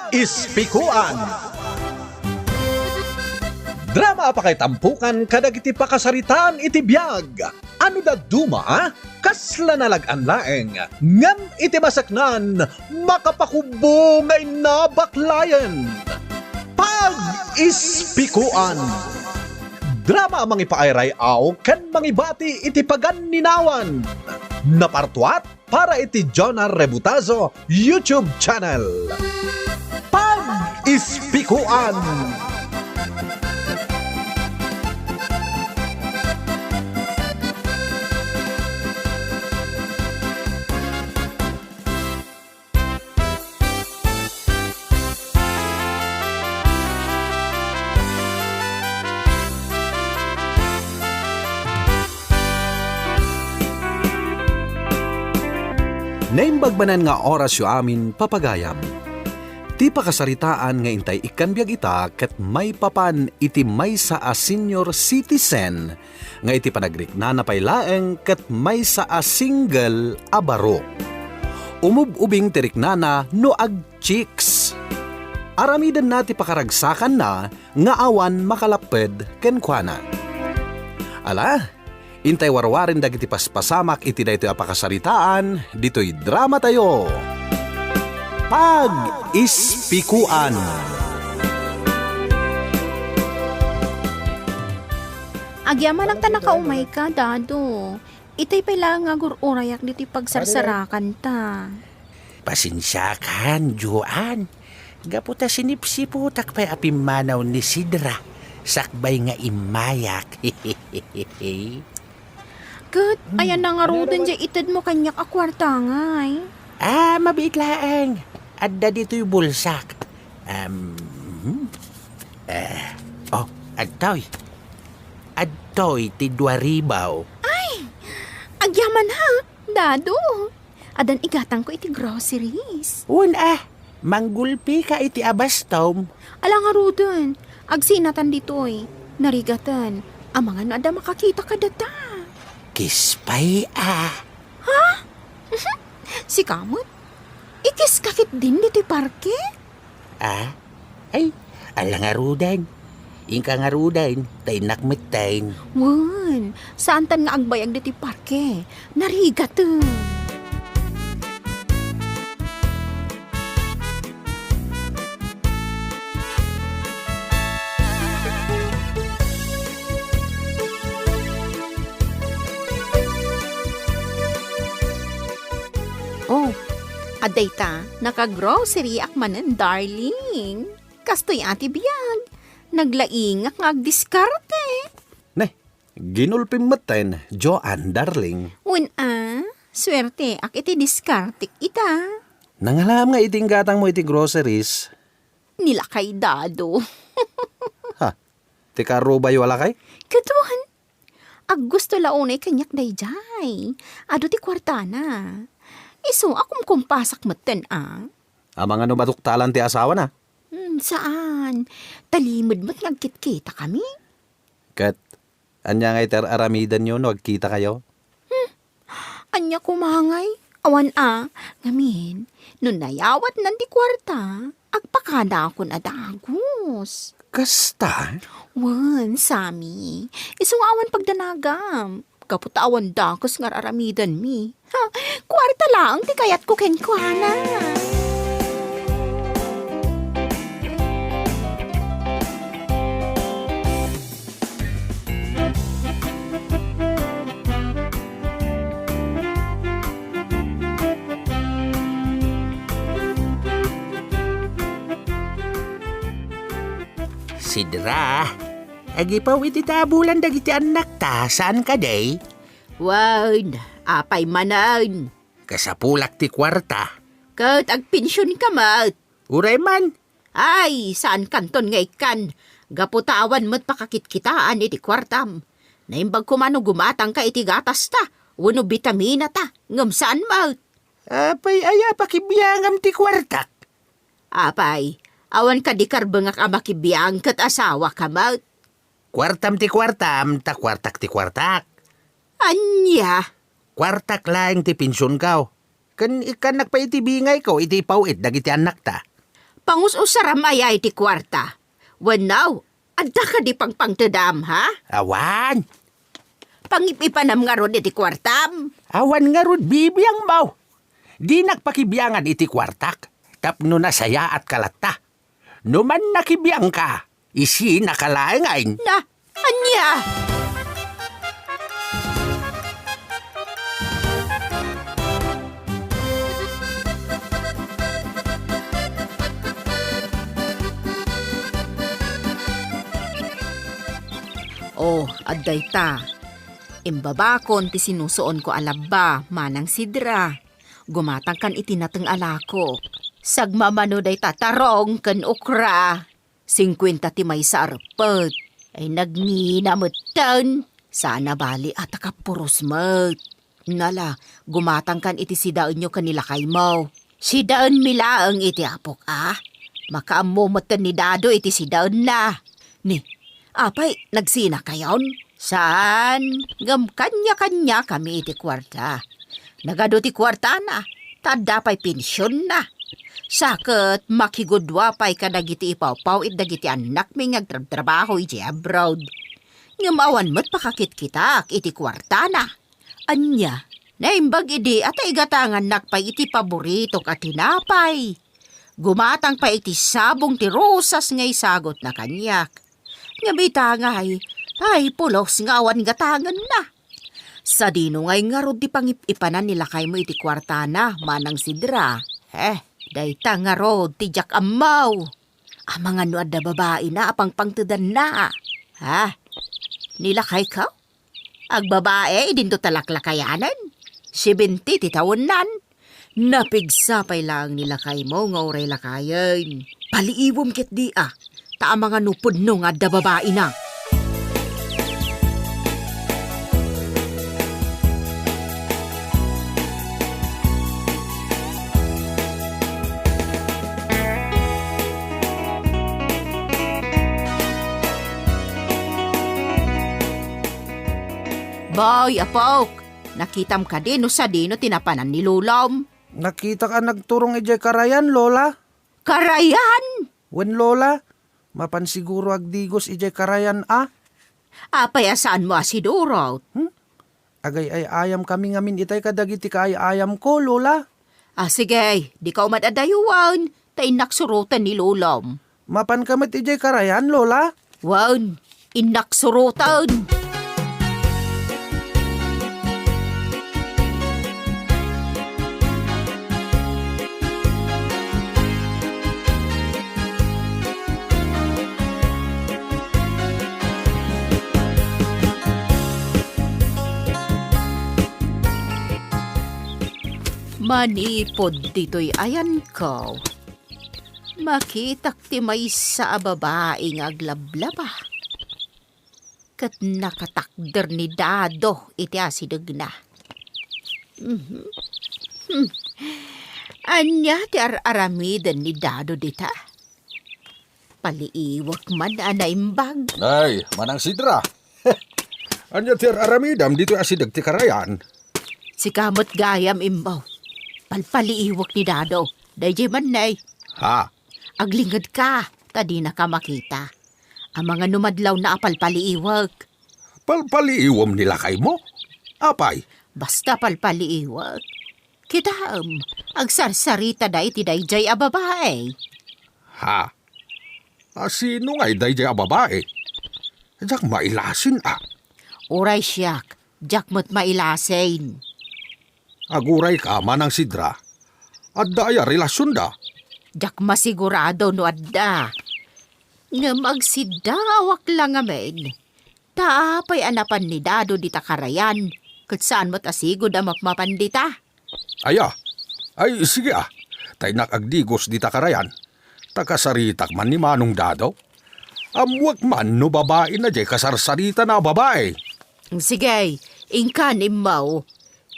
Pag-ispikuan. Drama pa kay tampukan kadag iti pakasaritaan iti biyag. Ano da duma? Kasla nalagan laeng. Ngam iti masaknan, makapakubo ngay nabaklayan. Pag-ispikuan. Drama ang mangipaayray aw kan mangibati iti paganinawan. Napartuat para iti Jonah Rebutazo YouTube channel. Pag-ispikuan. Naimbagbanan nga oras yu amin papagayam. Ti pakasaritaan nga intay ikan biag ita ket may papan iti maysa a senior citizen nga iti panagrikna na paylaeng ket maysa a single a baro. Umububing tiriknana no ag-chicks. Aramidan na ti pakaragsakan na nga awan makalaped kenkwana. Ala, intay warwarin dagiti paspasamak iti daytoy apakasaritaan, ditoy drama tayo. Pag-ispikuan. Agyaman lang ta nakaumay ka, Dado. Itay pala nga gururayak diti pagsarsarakan ta. Pasensya kan, Joan. Gaputa sinipsiputak pa'y apimanaw ni Sidra. Sakbay nga imayak. Kat, ayan na nga rodan dya itad mo kanyak akwarta ngay. Mabiglaang. Adda dito'y bulsak. Adtoy. Adtoy, ti 2,000. Agyaman ha, Dado. Adan igatang ko iti groceries. Manggulpi ka iti abastom. Ala nga rodan, agsinatan dito'y. Narigatan, ang mga nada makakita ka data. Kispay Si Kamot, ikis kakit din dito'y parke? Ay, ala nga rudan. Ingka nga rudan, tay nakmetain. Wan, saan tan nga agbayag dito'y parke? Narigatan. Oh, aday ta, naka-grocery akmanan, darling. Kastoy ati biyag. Naglaing nga agdiskarte. Ne, ginulpim maten, Joan, darling. Swerte ak iti diskartik ita. Nangalam nga iting gatang mo iti groceries. Nilakay, Dado. Ha, ti karubay wala kay? Katuhan, ag gusto launay kanyak dayjay. Ado ti kwartana. Iso akum kumpasak maten Amang ano batuktalan ti asawa na? Saan? Talimod mo't nagkit-kita kami? Kat, anya nga iter aramidan nyo no agkita kayo? Anya kumangay? Awan ngamin, nun nayawat nan di kwarta, agpakada ako na dagos. Kasta? Wan, Sami, isong awan pagdanagam. Kaputawan dagos nga aramidan mi. Kwarta lang, di kayat ko kenkwana. Sidra, agipaw iti tabulan dagiti anak ta, saan ka day? Wan, apay manan. Kasapulak ti kwarta. Kat agpensyon ka mat. Uray man. Ay, saan kanton nga ikan? Gaputawan mo't pakakitkitaan iti kwartam. Naimbag kumano gumatang ka iti gatas ta. Wano bitamina ta. Ngam saan mat? Apay aya pakibiyangam ti kwartak. Apay, awan ka di karbengak amakibiyang kat asawa ka mat. Kwartam ti kwartam, ta kwartak ti kwartak. Anya? Kwartak laeng ti pinsyon kaw. Kan ikan nakpaitibingay ko, iti pawit dagiti anak ta. Pangus-usaram ay iti kwarta. Wanaw, adda ka di pang pangtadam, ha? Awan. Pangipipanam nga ron iti kwartam. Awan nga rod bibiyang maw. Di nagpakibiyangan iti kwartak. Tapno na saya at kalata. Numan nakibiyang ka, isi nakalaengain. Na, anya? Oh, adday ta. Imbabakon ti sinusuon ko alaba, manang sidra. Gumatang kan itinateng alako. Sagmamano day tatarong kan ukra. 50 ti may sarpet. Ay nagninamatan. Sana bali at akapuros mat. Nala, gumatang kan iti sidaan nyo kanila kay mo. Sidaan milaang iti apok Makaamumatan ni Dado iti sidaan na. Ni, apay, nagsina kayon? Saan? Ngam kanya-kanya kami iti kwarta. Nagado ti kwarta na, tada pa'y pensyon na. Sakit, makigudwa pa'y kadagiti ipaw-paw it dagiti anak mi ngagtrabaho iti abroad. Ngam awan mo't pakakit-kitak iti kwarta na. Anya, naimbag idi at igatangan nakpay iti paborito ka tinapay. Gumatang pa iti sabong ti rosas ngay sagot na kanyak. Ngabita ngay, ay pulos nga awan gatangan na. Sa dino ngay nga rod di pangipanan nila kay mo iti kwartana, manang sidra. Dayta nga rod ti jak amaw. Amang ano adda babae na apang pangtudan na. Nila kay ka? Ag babae, dinto talaklakayanan. 70 ti taonan. Napigsapay lang nila kay mo nga uray lakayan. Paliiwom kit di ta mga nupod no nga adda babae na. Boy, apok, nakitam ka din o sa dino tinapanan ni Lulom. Nakita ka nagturong ijay karayan, Lola? Karayan! Wen, Lola? Mapansiguro agdigos ijay karayan, Apay asaan mo asidurot? Agay ay ayam kami ngamin itay kadagiti ka ay ayam ko, Lola. Sige, di ka umadadayuan. Tay naksurutan ni Lulom. Mapan kamit ijay karayan, Lola? Wan, inaksurutan. Manipod dito'y ayan ko. Makitak ti may sa babaeng aglablaba. Kat nakatakder ni Dado iti asidag na. Anya ti aramidan ni Dado dita. Paliiwak man anaimbag. Ay, manang sidra. Anya ti aramidam dito asidag ti karayan. Si kamot gayam imbaw. Palpaliiwak ni Dado. Dayjay man nay. Aglingad ka. Tadi na ka makita. Ang mga numadlaw na apalpaliiwag. Palpaliiwam nila kay mo? Apay? Basta palpaliiwag. Kitam, agsarsarita da iti dayjay a babae. Sino nga'y dayjay a babae? Jak mailasin Uray siyak, jak mo't mailasin. Aguray ka manang sidra. Adda ay relasyon da. Jak masigurado no adda. Nga magsidawak lang amin. Taapay anapan ni Dado di takarayan. Kat saan mo't asigod ang mapmapandita. Ay sige Tay nakagdigos di takarayan. Takasaritak man ni Manong Dado. Amwak man no babae na jay kasarsarita na babae. Sige, ingkan imaw.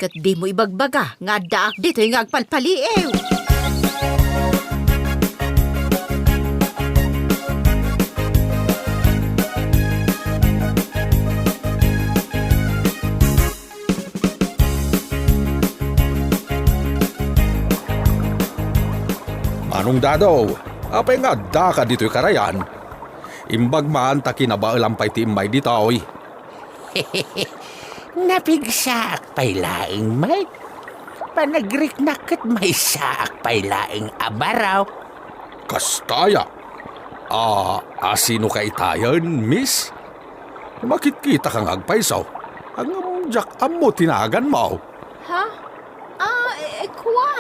Kat di mo ibagbaga, nga daak dito yung agpalpaliew. Manong Dado, Apay nga da ka dito'y karayan. Imbag man ta kinabailampay ti imbay dito'y. Napigsaak pay laing may. Panagrik ket may saak pay laing abaraw. Kastaya. Sino ka itayan, miss? Makitkita kang agpaysaw. Ang jak amo tinagan mo. Ha? Kwa?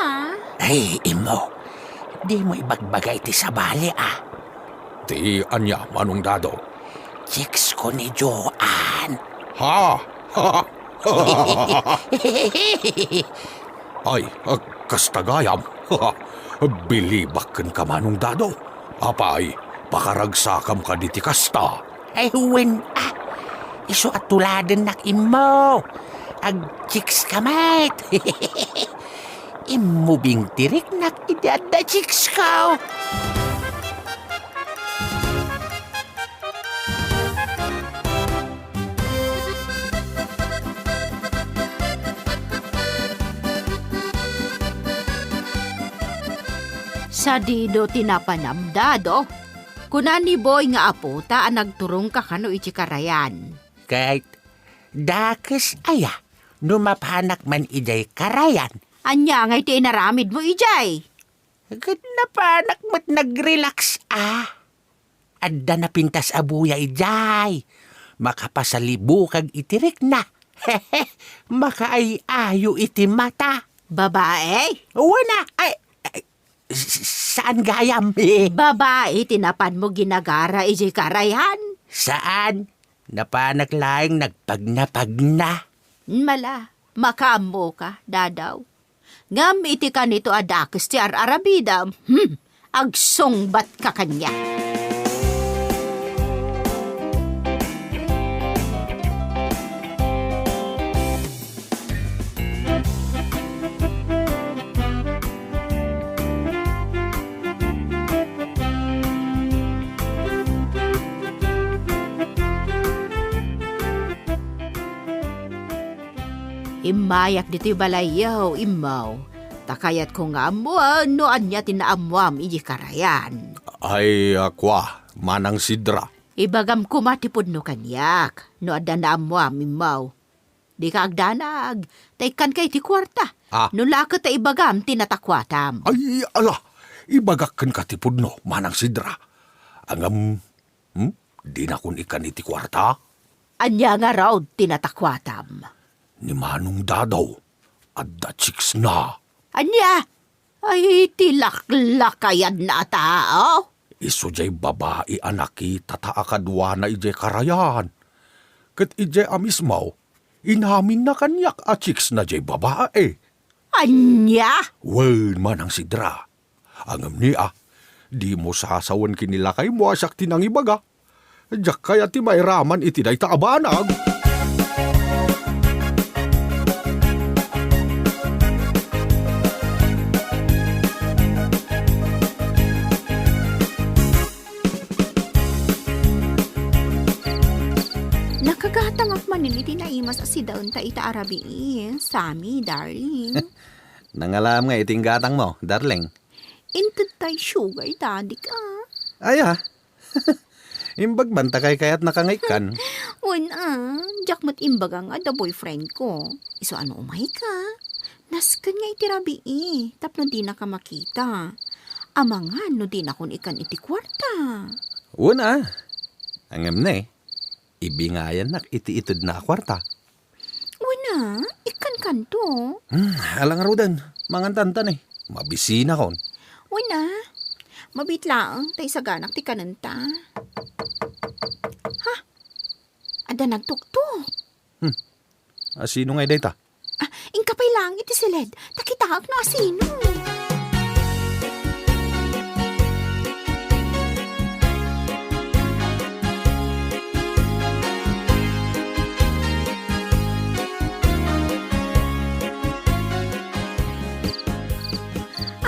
Ay, imo. Di mo ibagbagay ti sabali Ti anya manong dado. Chicks ko ni Joanne. Ha? Ay, kastagayam. Bilibaken ka manong dado. Apay, pakaragsakam ka di ti kasta. Ay, huwin Iso at tuladan nak imo. Ag chicks kamay. Imo bing tirik nak idada chicks ka. Sa dido tinapanamdado. Kunan ni Boy nga apo ta ang nagturong ka kano iti karayan. Kahit dakes aya, numapanak man ijay karayan. Anya nga iti inaramid mo ijay. Agad napanak mo't nag-relax Adda na pintas abuya ijay. Makapasalibukag itirik na. Makaayayo iti mata. Babae? Wana, saan gayam? Babae, tinapan mo ginagara ijay karayan. Saan? Napanak laing nagpagnapagna. Mala, makaambo ka, dadaw. Ngam iti ka nito adakis ti arabidam. Agsongbat ka kanya. Imayak dito'y balayaw, imaw. Takayat ko nga amuan, no anya tinaamuam iji karayan. Ay, kwa, manang sidra. Ibagam kumatipod no kanyak, no adda na amuam, imaw. Di ka agdanag, taykan kay ti kwarta. No lakat ta ibagam, tinatakwatam. Ay, ala, ibagak kan katipod no, manang sidra. Angam, di na kun ikan iti kwarta. Anya nga raw, tinatakwatam. Ni manong dadaw, adda chicks na. Anya? Ay, tilaklakayan na tao. Iso jay babae anaki tataakadwa na ijay karayan. Kat ijay amismaw, inamin na kanyak a chicks na jay babae. Anya? Well, manang sidra. Angam niya, di mo sasawan kinilakay mo asak tinang ibaga. Diyak kaya ti may raman iti day taabanag. Nakagatangak maniliti na imas si daun ta ita arabi Sami, darling. Nangalam nga iting gatang mo, darling. Intod tay sugar daddy ka. Aya, imbag banta kay kayat nakangaikan. Wala, jakmat imbaga nga da boyfriend ko. Iso ano umay ka? Naskan nga iti rabi tapno di na ka makita. Amangan no di na kun ikan iti kwarta. Una, angam na ibingayan nak iti-itod na kwarta. Wala, ikan kanto. Alang rudan, mangantantan mabisina kon. Wala, mabitlaang tay sa ganak ti kananta. Ha? Ada nagtuktok. Asino nga data? Ingkapay lang iti silid. Takitaak na asino.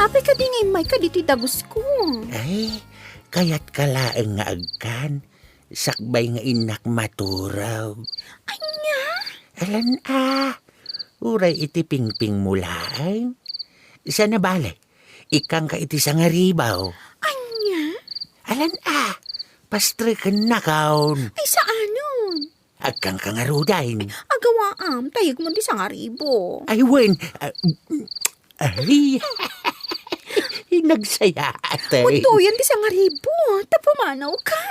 Apay ka di ngay may ka dito'y dagus ko. Ay, kayat kalaeng nga agkan. Sakbay nga inak maturaw. Anya? Alan uray iti pingping mulain. Sana bale, ikang ka iti sa nga ribaw. Anya? Alan pastre ka na kaon. Ay, saanon? Agkang kangarudain. Agawaam, tayag mo di sa ngaribo. Ay, wen. Ay, nagsaya ate. Utoyan di sa ngaribo. Tapumanaw ka.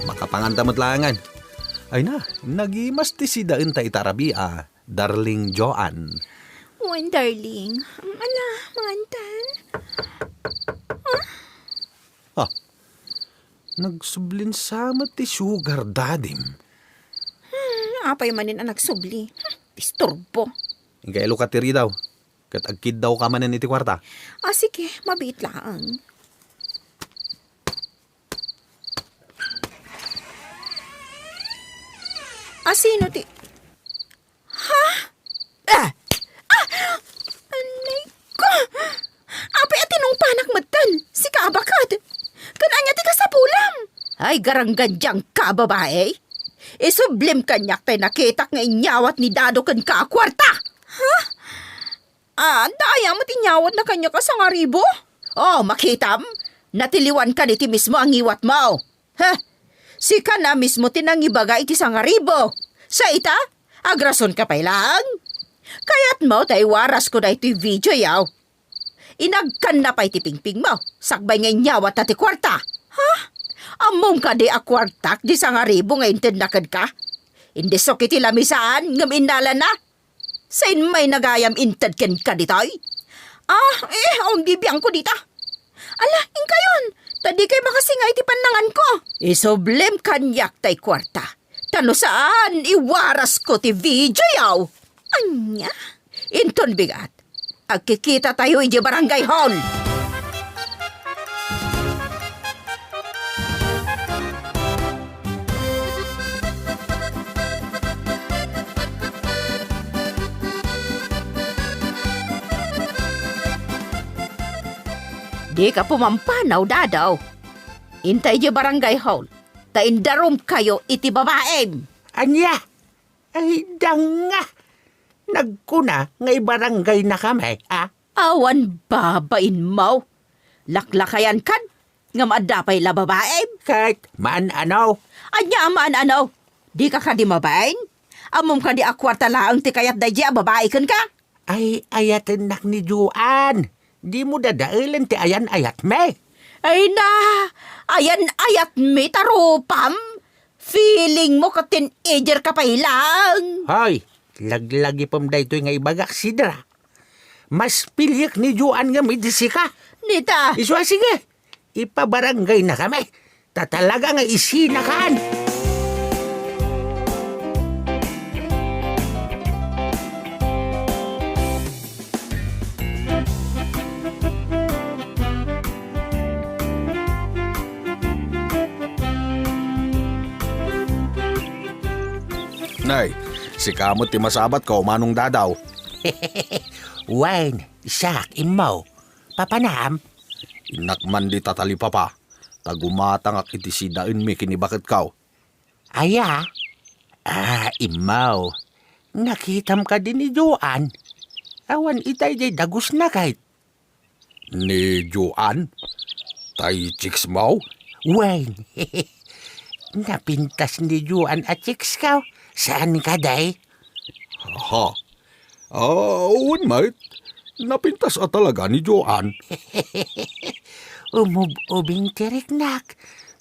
Makapangantamot langan. Ay na, nagimas ti si daen ta itarabia, darling Joan. Wan, darling. Ala, mangantan. Nagsublin sama ti sugar dadim. Apay manin ang nagsubli. Disturbo. Ingkailo ka tiri daw. Kat agkid daw ka manan iti kwarta. Sige, mabit lang. Sino ti... Ha? Anay ko! Apay atinong panak matan, si kaabakad. Kananya ti kasapulam. Ay, garanggandyang ka, babae. Isublim kanyak tay nakitak nga inyawat ni Dado kan ka kwarta. Ha? Daya mo tinyawat na kanya ka sa ngaribo? Oh, makitam. Natiliwan ka niti mismo ang iwat mo. Ha? Si ka na mismo tinangibaga iti sa ngaribo. Sa ita, agrason ka pa lang. Kaya't mo tay waras ko na iti video yaw. Inagkan na pa iti pingping mo. Sakbay nga inyawat na ti kwarta. Ha? Amom ka di akwartak di sa ngaribo nga intendakad ka. Hindi so kiti lamisaan ngam inala na. Sain may nagayam inted ken ka ditoy? Ang bibiyang ko dita. Ala, ingkayon. Tadi kay makasingay ti panangan ko. Isoblem kanyak tay kwarta. Tano saan iwaras ko ti video yaw. Anya? Inton bigat. Agkikita tayo iji barangay hall. Di ka pumampanaw, Dadaw. Intay di barangay hall. Taindarom kayo iti babaem. Anya? Ay, danga. Nagkuna ngay barangay na kami, Awan babain mo. Laklakayan kan. Nga maadapay la babaem. Kahit man ano. Anya man ano. Di ka di mabain? Amom ka di akwarta laang ti kayat da di babae kan ka? Ay, ayatin nak ni Juan. Di mo dadailan ti ayan ayat me. Ay na, ayan ayat mi tarupam. Feeling mo ka teenager ka pa ilang. Hoy, laglagi pam daytoy nga ibagak sidra. Mas pilyak ni Juan nga midisi ka. Nita. Iswa sige, ipabarangay na kami. Tatalaga nga isinakaan. Nay, si kamot ti masabat ka umanong Dadaw. Wine, sak, imaw. Papanam. Inakman di tatali pa. Tagumatang ak iti sidain mi kinibakit kaw. Aya? Imaw. Nakitam ka din ni Joan. Awan itay jay dagus na kahit. Ni Joan? Tay chicks mo? Wine, napintas ni Joan at chicks ka. Saan ka day? Ha? Uwan mate. Napintas talaga ni Joan. Umubing tiriknak.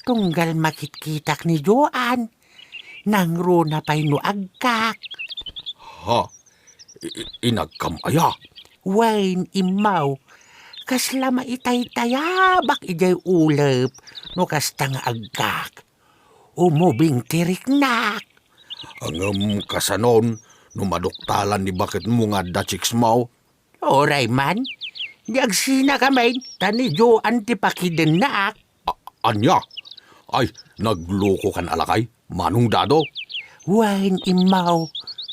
Tunggal makitkitak ni Joan. Nangro na pa'y nuagkak. Ha? Inagkamaya? Wine, imaw. Kaslama itay-tayabak ijay ulap. No kasta nga agkak. Umubing tiriknak. Angam kasanon, numadoktalan ni bakit mo nga da chicks mo? Oray man. Di agsina kamay. Tani Joan ti pakiden na ak. Anya? Ay, nagloko kan alakay? Manong Dado? Wine, imaw.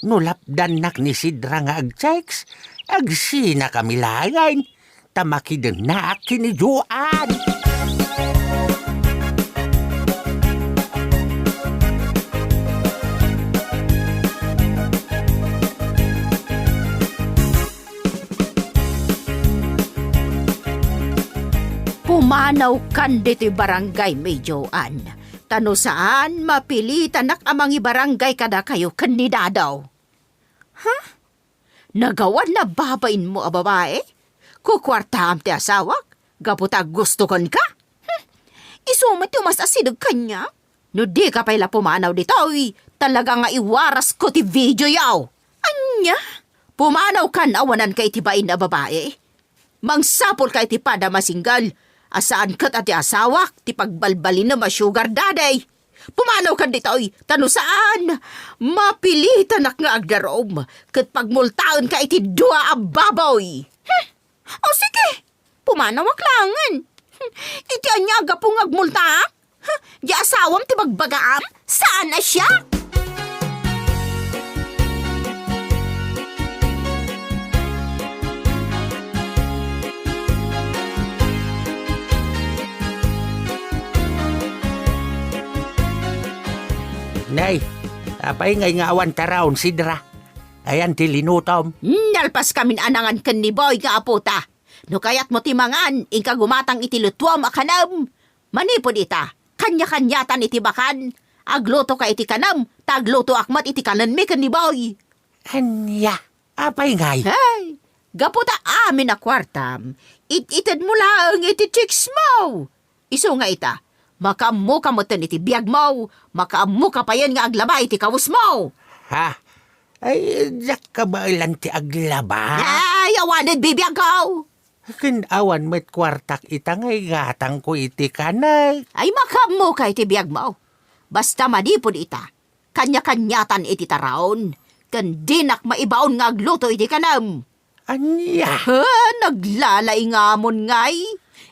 Nulapdan nak ni Sidra nga agcheks. Agsina kami layan. Tamakiden na ak kini Joan. Pumanaw kan dito'y barangay medyoan. Tano saan mapilitan nak amang barangay kada kayo kandidadaw. Ha? Nagawan na babain mo a babae? Kukwartaam ti asawak? Gaputa gusto kon ka? Isumat yung mas asidog kanya? No di ka pala pumanaw dito, talaga nga iwaras ko ti video yaw. Anya? Pumanaw kan awanan kay tibain na babae? Mangsapol kay ti pada masinggal. Asaan kat ati asawak, ti pagbalbalin na ma-sugar daday. Pumanaw ka dito, tano saan? Mapilitan ak nga agdarom, kat pagmultaon ka iti dua ababoy. O sige, pumanaw ak langan. Iti anyaga pong agmulta? Di asawam ti magbagaam? Saan na siya? Nay, apay ngay nga awan taraon sidra. Ayan ti linutom. Nalpas kamin anangan ken ni boy nga aputa. No kayat mo timangan, inka gumatang iti lutuam akanam. Manipod ita, kanya-kanyatan iti bakan. Agluto ka iti kanam, tagluto akmat iti kanan mi ken ni boy. Anya, apay ngay. Hey, gaputa amin na kwartam. It-ited mo lang iti chicks mo. Iso nga ita, makamu ka mo iti biyag mo, makamu ka pa yan nga aglaba iti kawus mo. Ha? Ay, yak ka ba ilan ti aglaba? Ay, awanid bibiyag ko. Kinawan met kwartak itangay gatang ko iti kanay. Ay makamu ka iti biyag mo. Basta madipod ita, kanya-kanyatan iti taraon, kandinak maibaon nga agluto iti kanam. Anya? Ha, naglalay nga mon ngay.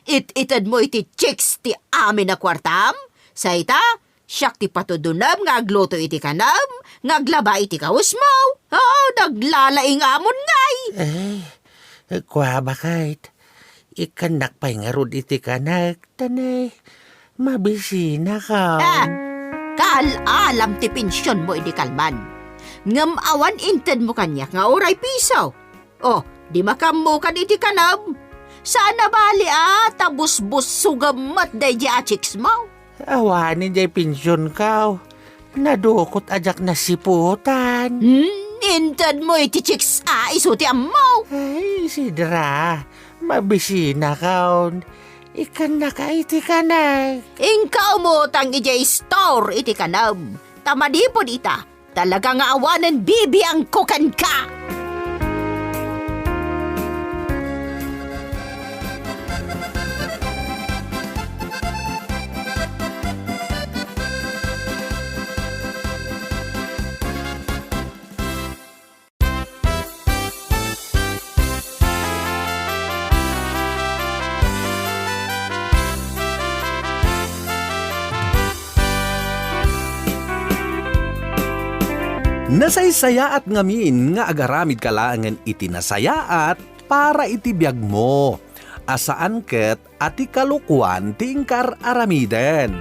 It-ited mo iti chicks ti amin na kwartam. Sa ita, siyak ti patudunam nga agluto iti kanam, nga aglaba iti kawus mo. Naglalay nga mon ngay. Kwa bakit? Ikanak pa'y nga rod iti kanak, tanay. Mabisina ka. Kaal-alam ti pensyon mo iti kalman. Ngam awan inted mo kanya nga oray piso. Di makamukan iti kanam. Sana bali tabus-bus sugamat day di achiks mo. Awanin jay pensyon ka. Nadukot ajak na siputan. Inted mo iti chicks isuti mo. Ay, sidra. Mabisina ka. Ikan na ka iti kanay. Ingkaw mo tang ijay store iti kanam. Tamadipod ita. Talaga nga awanan bibi ang kukan ka. Nasaysaya at ngamin nga agaramid kalaangan iti nasayaat para itibiyag mo. Asaan ket ati kalukuan ti ingkar aramiden.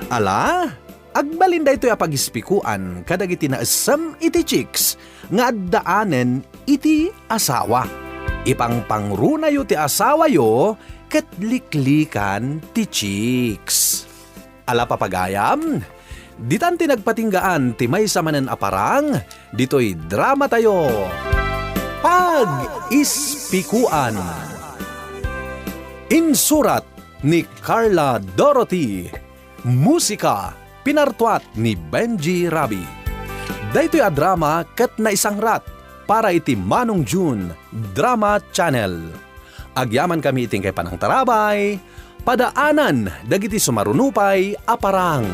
Ala, agbalinda ito'y apagispikuan kadag iti naesem iti chicks nga addaanen iti asawa. Ipangpangrunayo ti asawa yo ket liklikan ti chicks. Ala papagayam, ditan tinagpatinggaan ti may samanen aparang, dito'y drama tayo. Pag-ispikuan. Insurat ni Carla Dorothy. Musika, pinartuat ni Benji Rabi. Daytoy a drama ket naisangrat para iti Manong June Drama Channel. Agyaman kami iting kay panang tarabay, padaanan dagiti sumarunupay aparang.